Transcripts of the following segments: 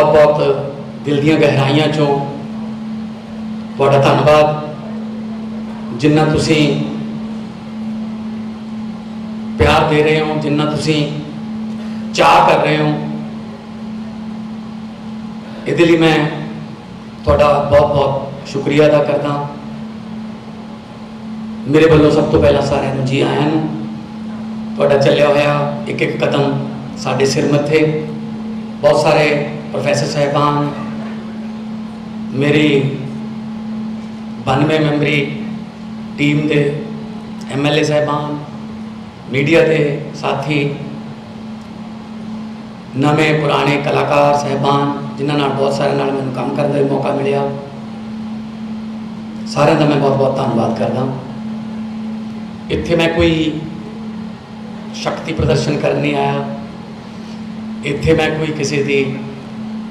बहुत बहुत दिल ਦੀਆਂ ਗਹਿਰਾਈਆਂ ਚੋਂ ਤੁਹਾਡਾ ਧੰਨਵਾਦ जिन्ना तुसी प्यार दे रहे हो, जिन्ना तुसी चाह कर रहे हो, इहदे लई मैं तुहाडा बहुत बहुत शुक्रिया अदा करदा। मेरे वालों सब तो पहला सारिਆਂ ਨੂੰ जी आयां ਨੂੰ। तुहाडा चलिया होया एक एक कदम साडे सिर मत्थे। बहुत सारे प्रोफैसर साहिबान, मेरी 92 मैंबरी टीम के MLA साहिबान, मीडिया के साथी, नवे पुराने कलाकार साहिबान जिन्होंने बहुत सारे नाल मैनूं काम करने का मौका मिलिया, सारे का मैं बहुत बहुत धन्यवाद करदा। इत्थे मैं कोई शक्ति प्रदर्शन करने नहीं आया, इत्थे मैं कोई किसी की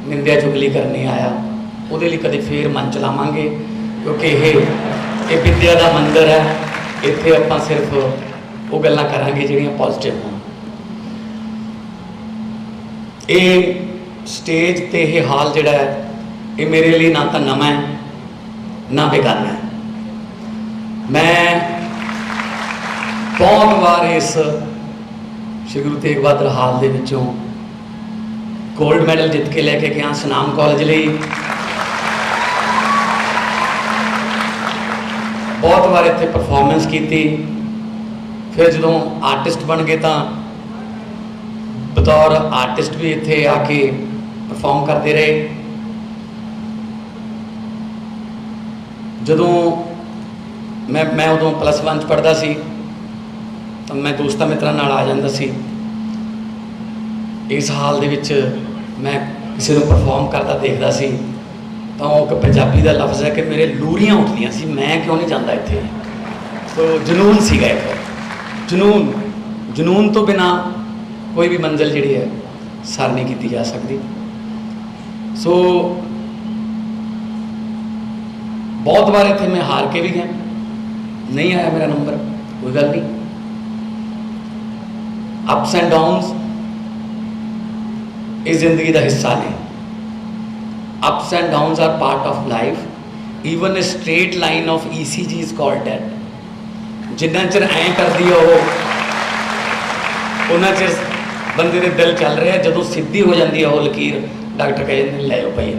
निंदा चुगली करने नहीं आया। उहदे लई कदे फिर मन चलावांगे क्योंकि ये विद्या का मंदिर है। इत्थे आपां सिर्फ वो गल्लां करांगे जिहड़ियां पॉजिटिव होण। ये स्टेज ते ये हाल जिहड़ा है ये मेरे लिए ना तो नवां है ना बेगाना है। मैं बहुत बार इस श्री गुरु तेग बहादुर हाल दे विचों गोल्ड मैडल जित के लैके गया सनाम कॉलेज लई। बहुत बार इत्थे परफॉर्मेंस की, फिर जो आर्टिस्ट बन गए तो बतौर आर्टिस्ट भी इत्थे आके परफॉर्म करते रहे। जदों मैं उदों +1 पढ़ता सी तो मैं दोस्तां मित्रां नाल आ जांदा सी। इस हाल दे विच मैं किसी को परफॉर्म करता देखता सी तो एक पंजाबी का लफ्ज़ है कि मेरे लूरियां उठदियां सी, मैं क्यों नहीं जाता इत्थे। तो जुनून सीगा एक जुनून तो बिना कोई भी मंजिल जिहड़ी है सर नहीं की जा सकती। सो बहुत बार इत्थे मैं हार के भी गया, नहीं आया मेरा नंबर, कोई गल नहीं। अप्स एंड डाउन्स इस जिंदगी का हिस्सा ने। Ups and downs are part of life. Even a straight line of ECG is called dead. जिन्ना चिर ऐं करदी है वो उन्ना चिर बंदे दे दिल चल रहा है। जदों सीधी हो जाती है वो लकीर डॉक्टर कह जाते लै जाओ भाई।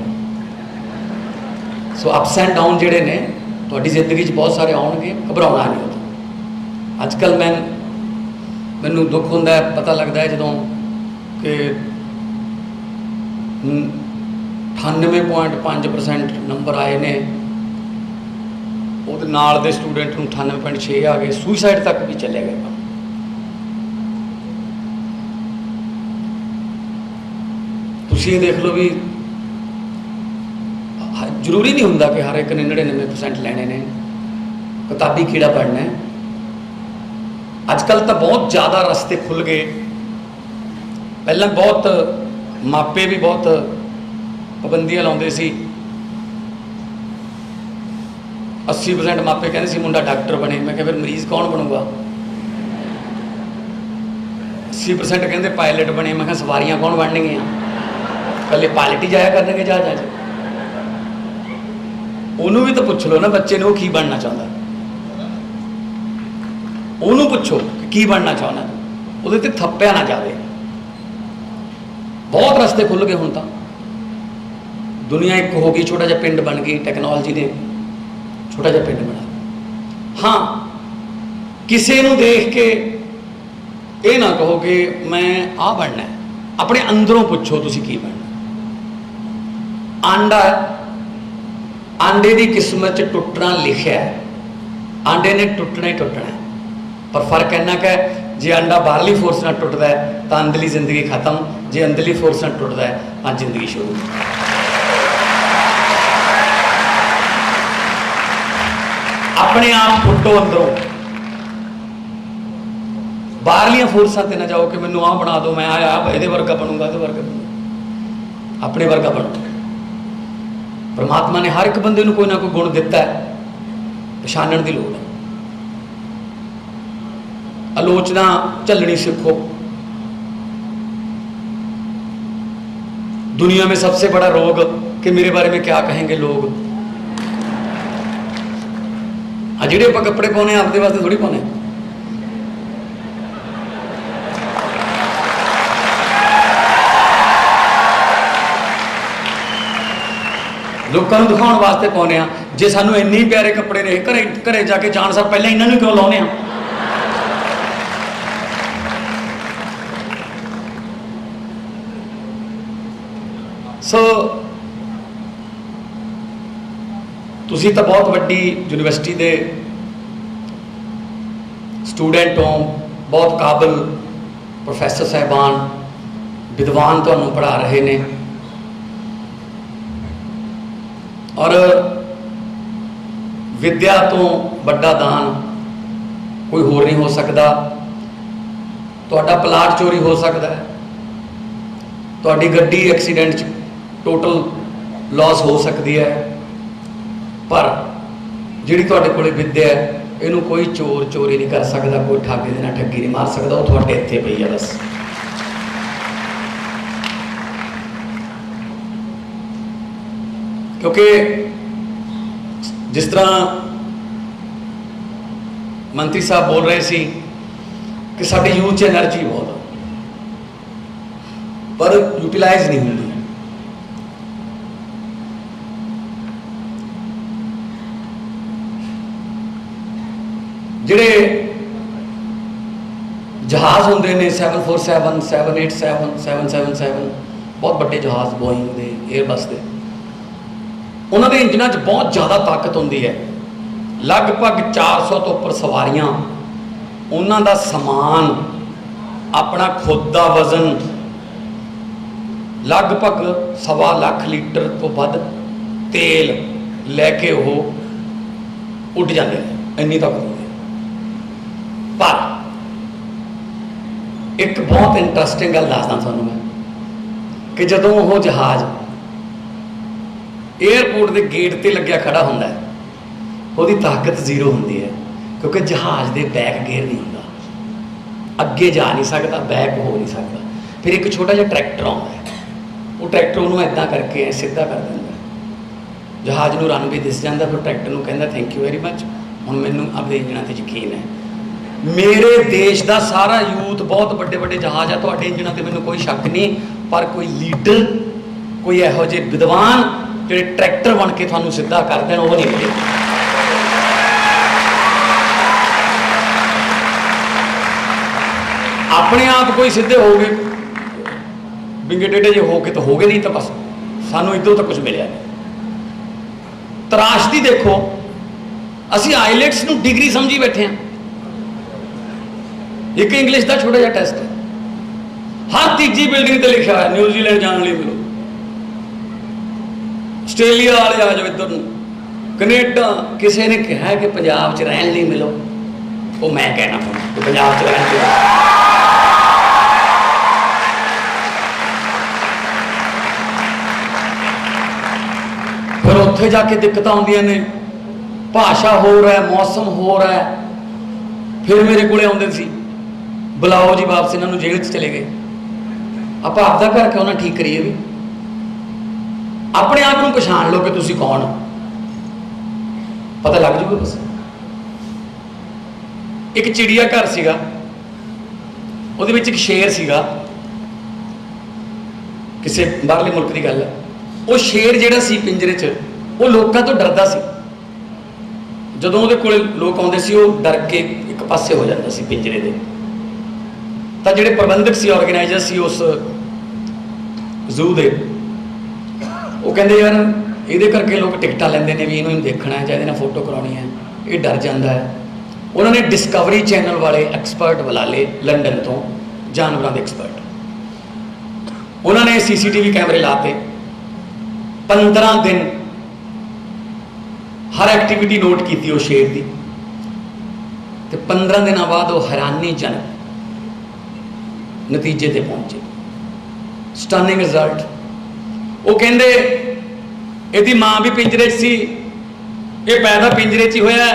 सो अप्स एंड डाउन जिहड़े ने तुहाडी जिंदगी च बहुत सारे आउणगे, घबराउणा नहीं होता। अजकल मैनूं दुख हुंदा है, पता लगता है जदों कि 98.5% नंबर आए ने, वो नाल दे स्टूडेंट नूं 98.6 आ गए, सुइसाइड तक भी चले गए। तुसीं देख लो भी जरूरी नहीं हुंदा कि हर एक ने 99% लैणे ने, किताबी कीड़ा पढ़ना है। अजकल तो बहुत ज़्यादा रस्ते खुल गए। पहला बहुत मापे भी बहुत पाबंदियां लाउंदे सी। 80% मापे कहते सी मुंडा डॉक्टर बने। मैं फिर मरीज कौन बनूगा। 80% कहते पायलट बने। मैं सवारियां कौन बननगियां, कल पायलट ही जाया करनगे जहाज़ां च। उन्होंने भी तो पुछ लो ना बच्चे ने, वो की बनना चाहता, उन्होंने पुछो की बनना चाहना, वो थप्पिया ना जाए। बहुत रस्ते खुल गए हुण। तो दुनिया एक हो गई, छोटा जिहा पिंड बन गई, टेक्नोलॉजी ने छोटा जिहा पिंड बना। हाँ, किसी नूं देख के ये ना कहो कि मैं आ बनना है। अपने अंदरों पुछो तुसीं की बनना। आंडा, आंडे की किस्मत च टुटना लिखा है, आंडे ने टुटना ही टुटना है। पर फर्क इन्ना कि जे अंडा बाहरली फोर्स नाल टुटदा है तो अंदरली जिंदगी खत्म, जे अंदरली फोर्स नाल टुटदा है तो जिंदगी शुरू। अपने आप फुटो अंदरों, बाहरलियां फोर्सा ते ना जाओ कि मैनू आ बना दो, मैं आया ये वर्गा बनूंगा, ये वर्गा बनूंगा। अपने वर्गा बनो। परमात्मा ने हर एक बंदे को कोई ना कोई गुण दिता है, पछाणन की लोड़ है। आलोचना झलनी सीखो। दुनिया में सबसे बड़ा रोग कि मेरे बारे में क्या कहेंगे लोग। ਜਿਹੜੇ ਆਪਾਂ ਕੱਪੜੇ ਪਾਉਣੇ ਆਪਦੇ ਵਾਸਤੇ ਥੋੜੀ ਪਾਉਣੇ। ਲੋਕਾਂ ਨੂੰ ਦਿਖਾਉਣ ਵਾਸਤੇ ਪਾਉਣੇ ਆ। ਜੇ ਸਾਨੂੰ ਇੰਨੇ ਪਿਆਰੇ ਕੱਪੜੇ ਨੇ, ਘਰੇ ਘਰੇ ਜਾ ਕੇ ਜਾਣ ਸਾਰ ਪਹਿਲਾਂ ਇਹਨਾਂ ਨੂੰ ਕਿਉਂ ਲਾਉਣੇ ਆ? ਸੋ ਤੁਸੀਂ ਤਾਂ ਬਹੁਤ ਵੱਡੀ ਯੂਨੀਵਰਸਿਟੀ ਦੇ ਸਟੂਡੈਂਟ ਹੋ, ਬਹੁਤ ਕਾਬਲ ਪ੍ਰੋਫੈਸਰ ਸਾਹਿਬਾਨ ਵਿਦਵਾਨ ਤੁਹਾਨੂੰ ਪੜ੍ਹਾ ਰਹੇ ਨੇ, ਔਰ ਵਿਦਿਆ ਤੋਂ ਵੱਡਾ ਦਾਨ ਕੋਈ ਹੋਰ ਨਹੀਂ ਹੋ ਸਕਦਾ। ਤੁਹਾਡਾ ਪਲਾਟ ਚੋਰੀ ਹੋ ਸਕਦਾ ਹੈ, ਤੁਹਾਡੀ ਗੱਡੀ ਐਕਸੀਡੈਂਟ 'ਚ ਟੋਟਲ ਲਾਸ ਹੋ ਸਕਦੀ ਹੈ, पर जिहड़ी तुहाडे कोले विद्या है इहनूं कोई चोर चोरी नहीं कर सकता, कोई ठग दे नाल ठगी नहीं मार सकता। वो तुहाडे इत्थे पई है बस। क्योंकि जिस तरह मंत्री साहब बोल रहे सी कि साडे यूथ 'च एनर्जी बहुत पर यूटिलाइज नहीं होंदी। ਜਿਹੜੇ ਜਹਾਜ਼ ਹੁੰਦੇ ਨੇ 747 787 777 ਬਹੁਤ ਵੱਡੇ ਜਹਾਜ਼ ਬੋਇੰਗ ਦੇ, ਏਅਰਬਸ ਦੇ, ਉਹਨਾਂ ਦੇ ਇੰਜਨਾਂ 'ਚ ਬਹੁਤ ਜ਼ਿਆਦਾ ਤਾਕਤ ਹੁੰਦੀ ਹੈ। ਲਗਭਗ 400 ਤੋਂ ਉੱਪਰ ਸਵਾਰੀਆਂ, ਉਹਨਾਂ ਦਾ ਸਮਾਨ, ਆਪਣਾ ਖੁਦ ਦਾ ਵਜ਼ਨ, ਲਗਭਗ 1.25 ਲੱਖ ਲੀਟਰ ਤੋਂ ਵੱਧ ਤੇਲ ਲੈ ਕੇ ਉਹ ਉੱਡ ਜਾਂਦੇ ਨੇ, ਇੰਨੀ ਤਾਕਤ ਹੁੰਦੀ ਹੈ। पर एक बहुत इंटरस्टिंग गल दसदा तुहानूं मैं कि जदों वो जहाज़ एयरपोर्ट के गेट पर लग्या खड़ा हुंदा है, उसकी ताकत जीरो होंदी है, क्योंकि जहाज़ के बैक गेयर नहीं होंदा, अगे जा नहीं सकता, बैक हो नहीं सकता। फिर एक छोटा जिहा ट्रैक्टर आता है, वो ट्रैक्टर उन्होंने इदां करके सीधा कर देंदा, जहाज़ नूं रनवे दिस जाता, फिर ट्रैक्टर नूं कहंदा थैंक यू वेरी मच, हुण मैनूं अपने इंजणां ते यकीन है। मेरे देश का सारा यूथ बहुत बड़े बड़े जहाज़ है, तुहाडे इंजणां ते मैनूं कोई शक नहीं, पर कोई लीडर, कोई इहो जिहे विद्वान जिहड़े ट्रैक्टर बन के तुहानूं सीधा कर देण, वो नहीं मिले। अपने आप कोई सीधे हो गए, विंगे टेढ़े जे हो के तो हो गए, नहीं तो बस सानूं इधरों तो कुछ मिलिया नहीं। तराशदी देखो, असीं आईलैट्स नूं डिग्री समझी बैठे हैं। एक इंग्लिश का छोटा जिहा टेस्ट है, हर तीजी बिल्डिंग पर लिखा है न्यूजीलैंड जाने लिए मिलो, आस्ट्रेलिया वाले आ जाओ इधर, कनेडा, किसी ने कहा कि पंजाब च रहने लिए मिलो, वो मैं कहना कि पंजाब च रहने लिए। फिर उत्थे जाके दिक्कत आउंदियां ने, भाषा हो रहा है, मौसम हो रहा है। फिर मेरे को आउंदे सी, बुलाओ जी वापस, इन्होंने जेल च चले गए, आप आपका घर क्यों ना ठीक करिए, भी अपने आप को पछाण लो कि तुसी कौन हो, पता लग जूगा बस। एक चिड़िया घर सीगा, उहदे विच एक शेर सीगा, किसी बाहरले मुल्क की गल है। वो शेर जिहड़ा सी पिंजरे च, वो लोगों तो डरदा सी, जदों उहदे कोल लोग आउंदे सी, वो डर के एक पासे हो जाता सी पिंजरे दे। तो जिहड़े प्रबंधक सी, ऑर्गेनाइजर सी उस जू दे, वो कहते यार ये करके लोग टिकटां लैंदे ने भी इहनूं देखना है, चाहे इहदे नाल फोटो कराउणी है, ये डर जाता है। उन्होंने डिस्कवरी चैनल वाले एक्सपर्ट बुला ले लंडन तो, जानवरों के एक्सपर्ट, उन्होंने CCTV कैमरे लाते, 15 दिन हर एक्टिविटी नोट की वो शेर की, तो 15 दिन बाद वो हैरानीजनक नतीजे ते पहुंचे, स्टनिंग रिजल्ट। वो कहते इसकी माँ भी पिंजरे सी, ये पैदा पिंजरे च होया,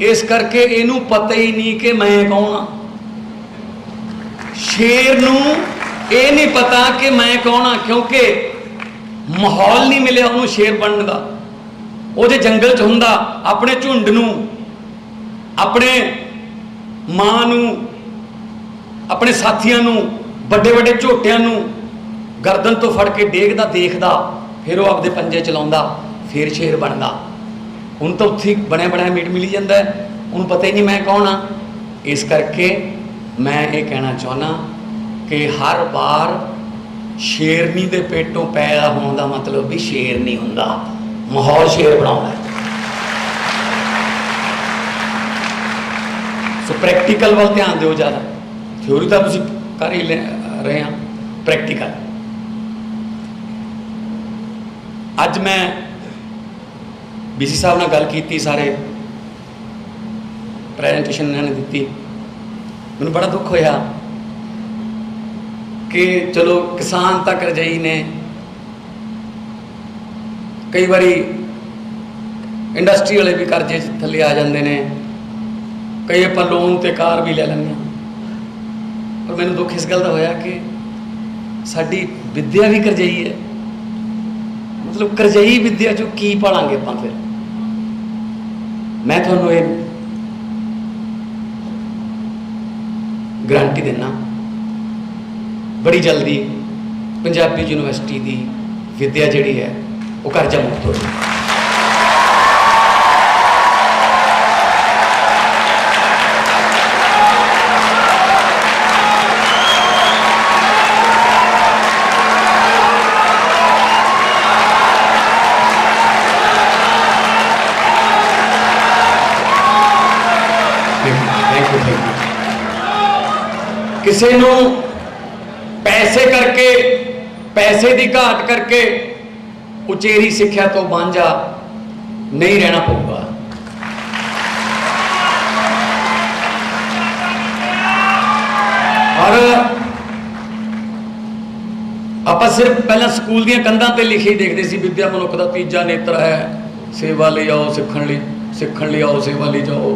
इस करके इनू पता ही नहीं कि मैं कौन हाँ। शेर नू ये नहीं पता कि मैं कौन हाँ, क्योंकि माहौल नहीं मिलिया उन्होंने शेर बनने का। वो जे जंगल च हुंदा अपने झुंड नूं, अपने मां नूं, अपने साथियों नूं, बड़े बड़े झोटियां नूं गर्दन तो फड़ के डेगदा देखदा, फिर वो आपदे पंजे चलाउंदा, फिर शेर बनदा। उन तो उत्थे बने बनाया मीट मिली जाता है, उन्होंने पता ही नहीं मैं कौन हाँ। इस करके मैं ये कहना चाहना कि हर बार शेरनी के पेटों पैदा होने का मतलब भी शेर नहीं होंदा, माहौल शेर बनाना है। सो प्रैक्टिकल वाल ध्यान दो ज़्यादा, थ्योरी तो तुम कर ही रहे हैं, प्रैक्टिकल। अज मैं BC साहब नाल गल की, सारे प्रैजेंटेशन इन्होंने दी, मैनूं बड़ा दुख होया कि चलो किसान तक रजाई ने, कई बारी इंडस्ट्री वाले भी करजे थले आ जाते हैं, कई आप लोन ते कार भी ले लेंगे। पर मैनूं दुख इस गल का होया कि साडी विद्या भी करजाई है, मतलब करजाई विद्या चो की पढ़ांगे आपां। फिर मैं तुहानूं ये गारंटी देना, बड़ी जल्दी पंजाबी यूनिवर्सिटी की विद्या जिहड़ी है वो कर्जा मुक्त हो जाए। किसी नू पैसे करके, पैसे की घाट करके उचेरी सिक्ख्या तो वांझा नहीं रहना पड़ेगा। और आप सिर्फ पहला स्कूल दी कंधां ते लिखे ही देखते सी, विद्या मनुख का तीजा नेत्र है, सेवा ले आओ सीखण ले आओ, सेवा ले जाओ।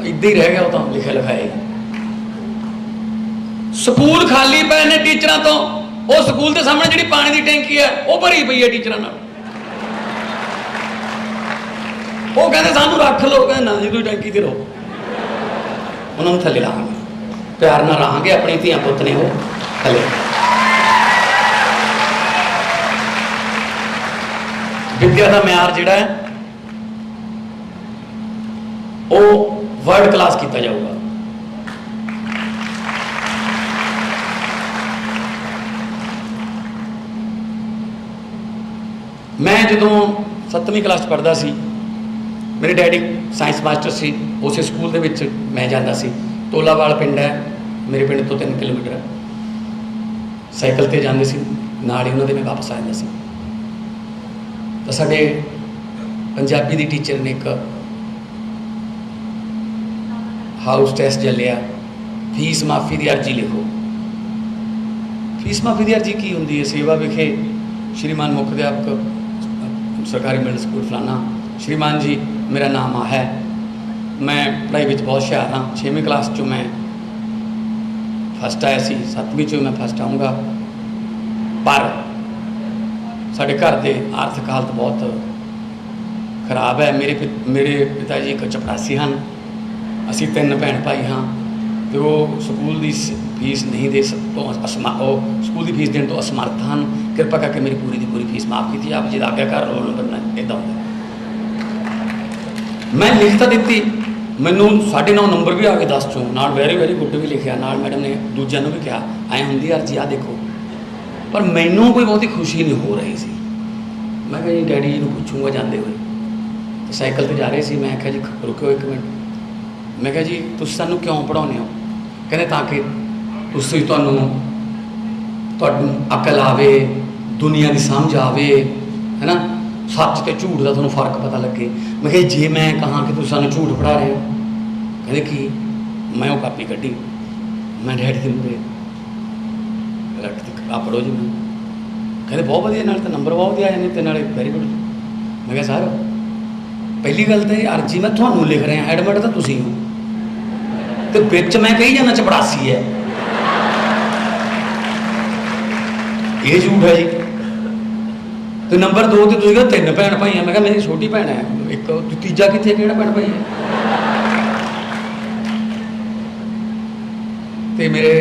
इदा ही रह गया, वो तो लिखे लिखाए। स्कूल खाली पे ने टीचर तो, वो स्कूल के सामने जी पानी की टैंकी है वो भरी पई है टीचर। वो कहते सानू रख लो, कहते ना जी तुम टैंकी से रहो, उन्होंने थले लाँगे, प्यार ना रहांगे, अपनी धियां पुत ने वो थले। विद्या का म्यार जिहड़ा है वो वर्ल्ड क्लास किया जाऊगा। मैं जो 7वीं क्लास पढ़ता सी, मेरे डैडी साइंस मास्टर सी, उस स्कूल के विच मैं जाता सी। तोलावाल पिंड है मेरे पिंड तो 3 किलोमीटर है, साइकिल ते जाते सी, नाल ही उन्होंने मैं वापस आ जाता सी। तो साडे पंजाबी दी टीचर ने एक हाउस टेस्ट चलिया, फीस माफ़ी की अर्जी लिखो। फीस माफ़ी की अर्जी की होंगी है? सेवा विखे श्रीमान मुख अध्यापक सरकारी मिडल स्कूल फलाना। श्रीमान जी मेरा नाम है, मैं पढ़ाई में बहुत होशियार हाँ, 6वीं क्लास चो मैं फस्ट आया सी, 7वीं चो मैं फस्ट आऊँगा। पर साढ़े घर के आर्थिक हालत बहुत खराब है। मेरे पिता जी एक चपरासी हैं, असी 3 भैन भाई हाँ, तो वो स्कूल की फीस नहीं दे तो स्कूल की फीस देने तो असमर्थ हैं। कृपा करके मेरी पूरी की पूरी फीस माफ़ की थी, आप जी आज्ञाकार रोल नंबर इदा होंगे। मैं लिखता दी, मैनू 9.5 नंबर भी आ गए 10 चों, नाल वेरी वेरी गुड भी लिखा, नाल मैडम ने दूजिया भी कहा ऐ होंगी अर्जी आ देखो। पर मैनू कोई बहुत ही खुशी नहीं हो रही सी। मैं कहा जी डैडी जी को पूछूंगा जाते हुए, तो साइकिल पर जा रहे थे। मैं कहा जी रुको 1 मिनट, मैं कहा जी तुम सानू क्यों पढ़ाने हो? कहते ताकि तुहानू अकल आवे, दुनिया की समझ आवे, है ना, सच तो झूठ का थोड़ा फर्क पता लगे। मैं कहा जे मैं कहाँ कि तुम सानू झूठ पढ़ा रहे हो, कहते कि मैं वो कापी कड्डी, मैं डैडी के मूहरे रख दी, आ पढ़ो जी। मैं कहते बहुत वधिया, नाल तो नंबर बहुत वधिया आ जाने, नाले वेरी गुड। मैं कहा सर पहली गल तो अर्जी मैं थानू लिख रहा, एडमिट तो तुसीं हो, तो बिच मैं कही जाना चपड़ासी है, ये झूठ है जी। तो नंबर 2 ਤੇ ਤੁਸੀਂ ਕਹਿੰਦੇ 3 ਭੈਣ ਭਾਈ ਆ। मैं मेरी छोटी भैन है एक, तीजा कितने किहड़ा भैन भाई है। तो मेरे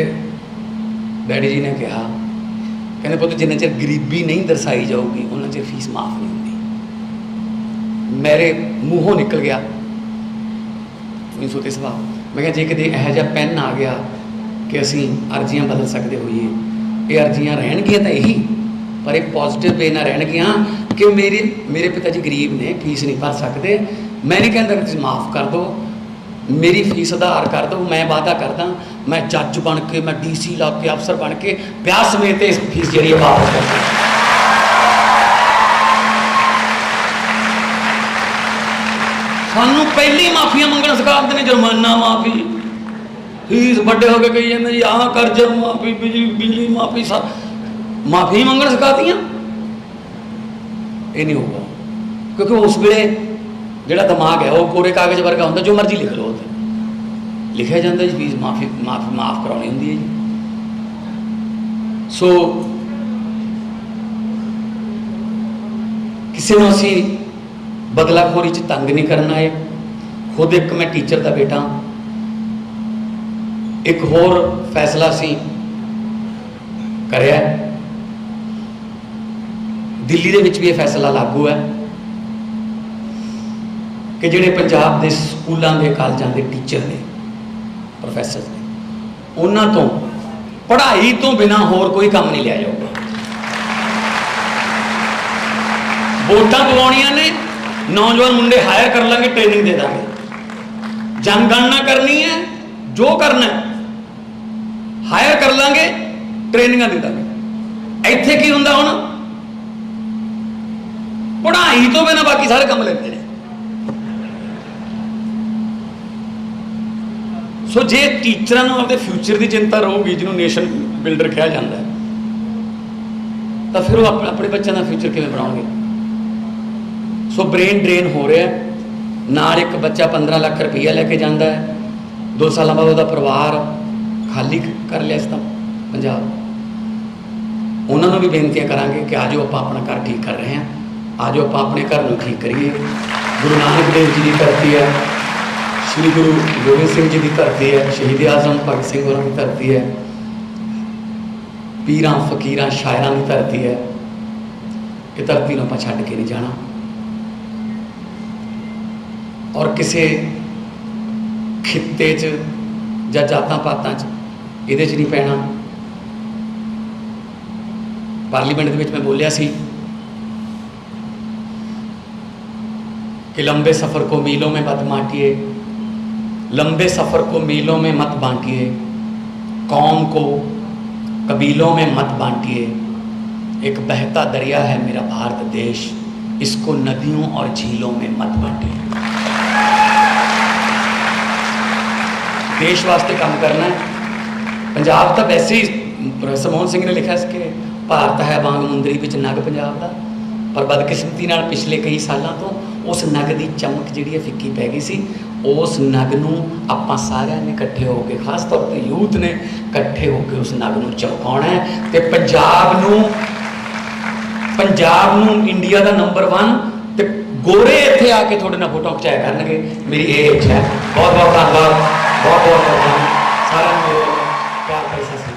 डैडी जी ने कहा, कहते पुत्त जिन्ना चिर गरीबी नहीं दर्शाई जाऊगी उन्ना चिर फीस माफ़ नहीं होती। मेरे मूँहों निकल गया नहीं सोते सुभाव। मैं कहा जे कदे इहो जिहा पैन आ गया कि असीं अर्जियां बदल सकते होइए, ये अर्जियां रहणगियां तां यही, पर एक पॉजिटिव वे ना रहणगियां कि मेरे पिता जी गरीब ने, फीस नहीं भर सकते। मैं नहीं कहता कि तुसीं माफ़ कर दो, मेरी फीस आधार कर दो। मैं वादा करदा मैं जज बन के, मैं DC ला के, अफसर बन के ब्याह समेत इस फीस जी वापस कर दूँ। सानू पहली माफिया मंगना सिखा देते हैं, जुर्माना माफी, फीस बड़े होके कही जाते जी आह कर्जा माफी, बिजली माफी, सब माफी मंगना सिखाती। ये नहीं होगा क्योंकि उस वे जो दिमाग है वो कोरे कागज वर्गा होंगे, जो मर्जी लिख लो उत्ते लिखा जाता जी फीस माफ़ करानी होंगी है जी। सो किसी को असी बदलाखोरी च तंग नहीं करना है। खुद एक मैं टीचर का बेटा, एक होर फैसला असी करिया, दिल्ली दे विच भी ये फैसला लागू है कि जिहड़े पंजाब के स्कूलों के कॉलेजों के टीचर ने, प्रोफैसर ने, उन्हां तो पढ़ाई तो बिना होर कोई काम नहीं लिया जाऊगा। वोटां पवाउणियां ने, नौजवान मुंडे हायर कर लेंगे, ट्रेनिंग दे देंगे, जनगणना करनी है, जो करना है हायर कर लेंगे, ट्रेनिंग दे देंगे। इत्थे की हुंदा हुण, पढ़ाई तो बिना बाकी सारे काम लेते हैं। सो जे टीचर अपने फ्यूचर की चिंता रहूगी, जिन्होंने नेशन बिल्डर कहा जाता है, तो फिर वो अपने बच्चों का फ्यूचर किवें बनाओगे। सो ब्रेन ड्रेन हो रहा है। नाल एक बच्चा 15 लाख रुपया लैके जाता है, 2 साल बाद वह परिवार खाली कर लिया इस पंजाब। उन्होंने भी बेनतियां करांगे कि आज आप अपना घर ठीक कर रहे हैं, आज आप अपने घर को ठीक करिए। गुरु नानक देव जी की धरती है, श्री गुरु गोबिंद सिंह जी की धरती है, शहीद आजम भगत सिंह होरां की धरती है, पीरां फकीरां शायरां की धरती है। ये धरती को आपां छड्ड के नहीं जाना और किसी खित्ते च जां जातां पातां च इहदे च नहीं पैना। पार्लीमेंट दे विच मैं बोलिया सी कि लंबे सफ़र को मीलों में मत बांटिए, लंबे सफ़र को मीलों में मत बांटिए, कौम को कबीलों में मत बांटिए। एक बहता दरिया है मेरा भारत देश, इसको नदियों और झीलों में मत बांटिए। देश वास्ते काम करना है। पंजाब तो वैसे ही प्रोफैसर मोहन सिंह ने लिखा इसके भारत है वांग मुंदरी विच नग पंजाब का, पर बदकिस्मती नाल पिछले कई सालों तो उस नग की चमक जी फिक्की पै गई सी। उस नग नूं आपां सारिਆਂ ने इकट्ठे होकर, खास तौर पर यूथ ने इकट्ठे होकर उस नग नूं चमकाउणा है ते पंजाब नूं इंडिया का नंबर 1 ते गोरे इत्थे आके थोड़े नाल फोटो खिचाया करनगे। मेरी ये इच्छा है। बहुत बहुत धन्यवाद, बहुत बहुत सारिਆਂ ਨੂੰ प्यार पैसा सी।